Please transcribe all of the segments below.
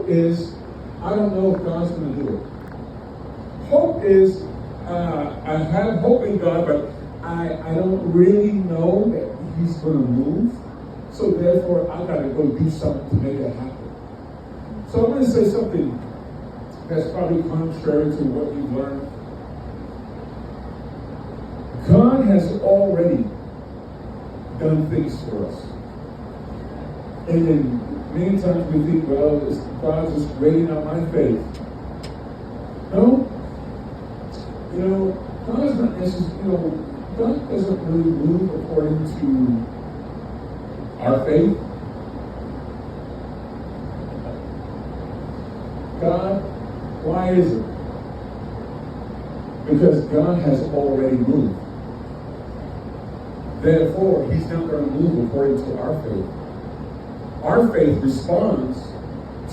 is, I don't know if God's going to do it. Hope is, I have hope in God, but I don't really know that He's going to move. So therefore, I got to go do something to make it happen. So I'm going to say something that's probably contrary to what you've learned. God has already done things for us. And then many times we think, well, God's just waiting on my faith. No. God's not necessarily, God doesn't really move according to our faith. God, why is it? Because God has already moved. Therefore, He's not going to move according to our faith. Our faith responds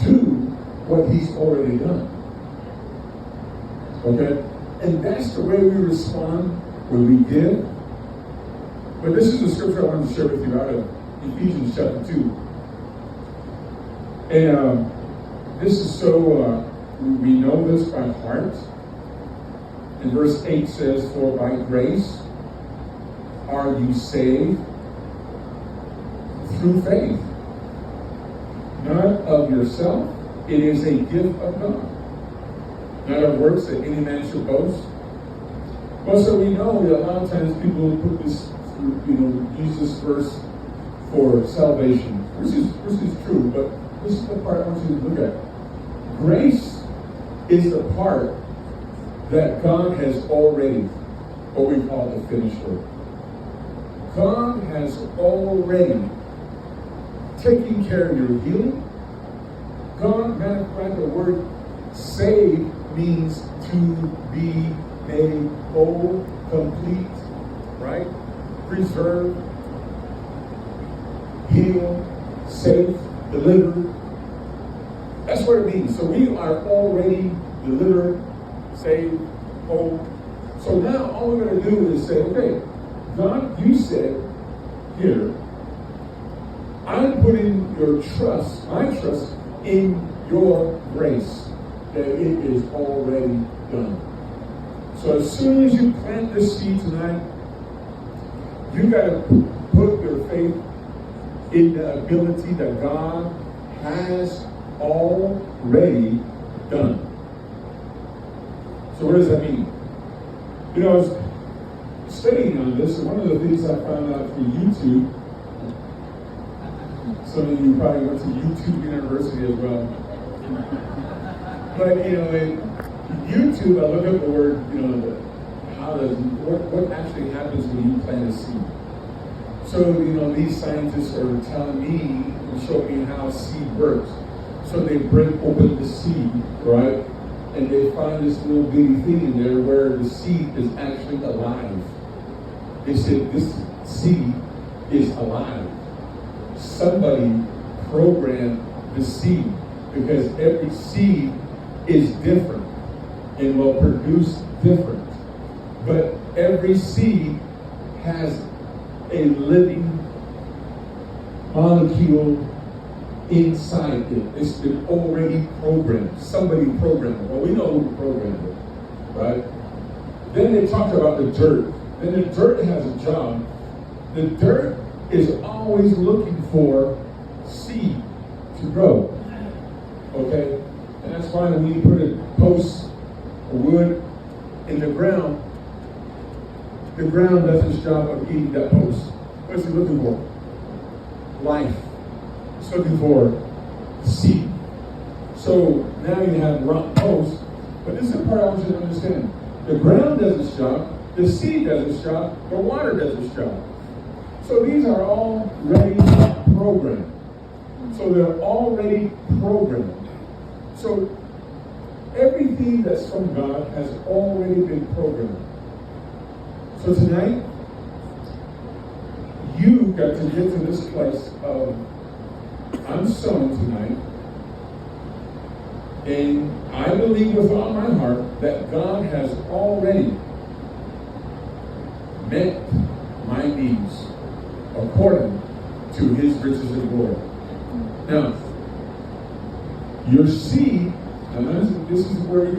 to what He's already done. Okay? And that's the way we respond when we give. But this is the scripture I wanted to share with you out of Ephesians chapter 2. And this is so, we know this by heart. And verse 8 says, "For by grace are you saved through faith, not of yourself. It is a gift of God, not of works that any man should boast." Well, so we know that a lot of times people put this, use this verse for salvation, which is true, but this is the part I want you to look at. Grace is the part that God has already, what we call the finished work. God has already taken care of your healing. God, matter of fact, the word save means to be made whole, complete, right? Preserved, healed, safe, delivered. That's what it means. So we are already delivered, saved, whole. So now all we're going to do is say, okay, God, you said here, I'm putting my trust in your grace, that it is already done. So as soon as you plant this seed tonight, you got to put your faith in the ability that God has already done. So what does that mean? I was studying on this, and one of the things I found out through YouTube, some of you probably went to YouTube University as well. But in YouTube, I look up the word, what actually happens when you plant a seed. So, these scientists are telling me and showing me how seed works. So they break open the seed, right? And they find this little bitty thing in there where the seed is actually alive. They said this seed is alive. Somebody programmed the seed, because every seed is different and will produce different. But every seed has a living molecule inside it. It's been already programmed. Somebody programmed it. Well, we know who programmed it, right? Then they talked about the dirt. Then the dirt has a job. The dirt is always looking for seed to grow. Okay? And that's why when you put a post or wood in the ground does its job of eating that post. What's it looking for? Life. It's looking for seed. So now you have rotten posts, but this is the part I want you to understand. The ground does its job, the seed does its job, the water does its job. So these are already programmed. So they're already programmed. So everything that's from God has already been programmed. So tonight, you've got to get to this place of, I'm sowing tonight, and I believe with all my heart that God has already met my needs according to His riches and glory. Now, Your seed, and this is where you